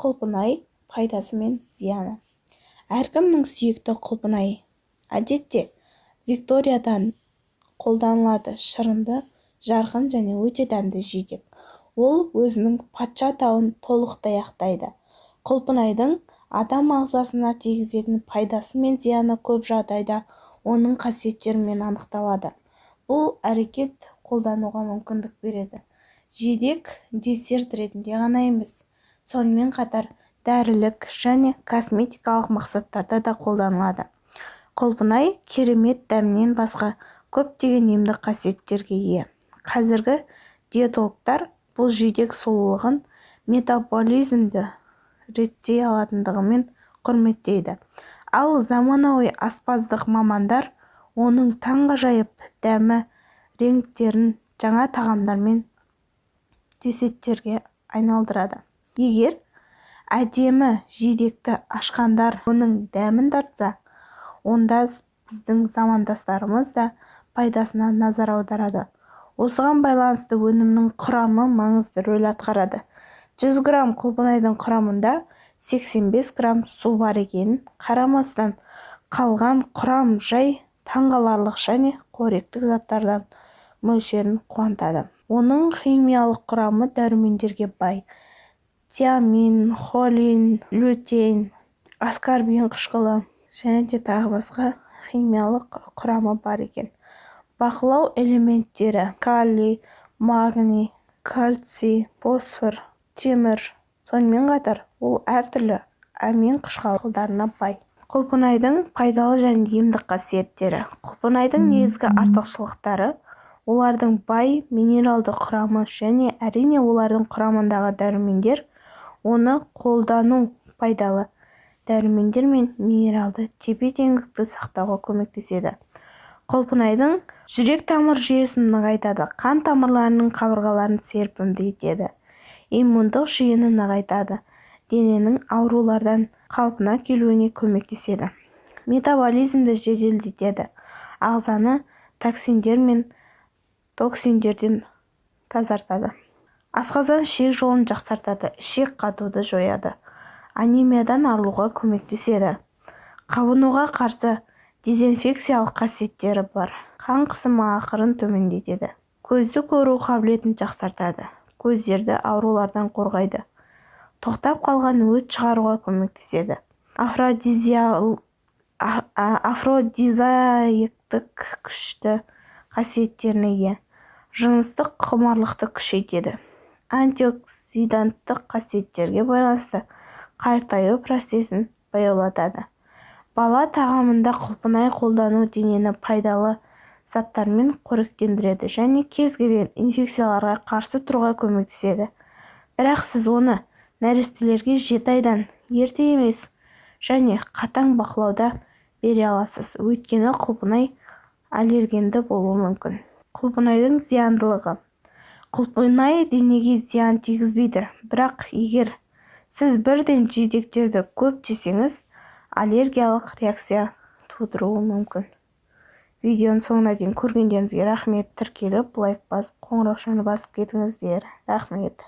Құлпынай пайдасы мен зияны. Әркімнің сүйікті құлпынай. Әдетте Викториядан қолданылады шырынды, жарқын және өте дәмді жидек. Ол өзінің патша атауын толықтай ақтайды. Құлпынайдың адам ағзасына тигізетін пайдасы мен зияны көп жағдайда оның қасиеттерімен анықталады. Бұл әрекет қолдануға мүмкіндік береді. Жидек десерт ретінде ғана емес, сонымен қатар дәрілік және косметикалық мақсаттарда да қолданылады. Құлпынай керемет дәмінен басқа көптеген емдік қасиеттерге ие. Қазіргі диетологтар бұл жидек сұлулығын метаболизмді реттей алатындығымен құрметтейді. Ал заманауи аспаздық мамандар оның таңғажайып дәмі реңктерін жаңа тағамдар мен десерттерге айналдырады. Егер әдемі жидекті ашқандар оның дәмін тартса, онда біздің замандастарымыз да пайдасына назар аударады. Осыған байланысты өнімнің құрамы маңызды рөл атқарады. 100 грамм құлпынайдың құрамында 85 грамм су бар екенін қарамастан, қалған құрам жай таңғаларлық және қоректік заттардан мөлшерін қуантады. Оның химиялық құрамы дәрумендерге бай. Тиамин, холин, лютеин, аскорбин қышқылы және де тағы басқа химиялық құрамы бар екен. Бақылау элементтері: калий, магний, кальций, фосфор, темір. Сонымен қатар ол әртүрлі амин қышқылдарына бай. Құлпынайдың пайдалы және емдік қасиеттері. Құлпынайдың негізгі артықшылықтары: олардың бай минералды құрамы және әрине олардың құрамындағы дәрумендер оны қолдану пайдалы. Дәрумендер мен минералды тепе-теңдікті сақтауға көмектеседі. Құлпынайдың жүрек тамыр жүйесін нығайтады, қан тамырларының қабырғаларын серпімді етеді, иммундық жүйені нығайтады, дененің аурулардан қалпына келуіне көмектеседі, метаболизмді жеделдетеді, ағзаны токсиндер мен токсиндерден тазартады. Асқазан ішек жолын жақсартады, ішек қатуды жояды, анемиядан арылуға көмектеседі. Қабынуға қарсы дезинфекциялық қасиеттері бар. Қан қысымы ақырын төмендетеді. Көзді көру қабілетін жақсартады. Көздерді аурулардан қорғайды. Тоқтап қалған өт шығаруға көмектеседі. Афродизиактік күшті қасиеттеріне ие. Жыныстық құмарлықты күшейтеді. Антиоксиданттық қасиеттерге байланысты қартаю процесін баяулатады. Бала тағамында құлпынай қолдану денені пайдалы заттармен қоректендіреді және кез келген инфекцияларға қарсы тұруға көмектеседі. Бірақ сіз оны нәрестелерге 7 айдан ерте емес және қатаң бақылауда бере аласыз, өйткені құлпынай аллергенді болуы мүмкін. Құлпынайдың зияндылығы. Құлпынай денеге зиян тигізбейді, бірақ егер сіз бірден жидектерді көп жесеңіз, аллергиялық реакция тудыруы мүмкін. Видеоның соңына дейін көргендеріңізге рахмет. Тіркеліп, лайк басып, қоңыраушаны басып кетіңіздер. Рахмет.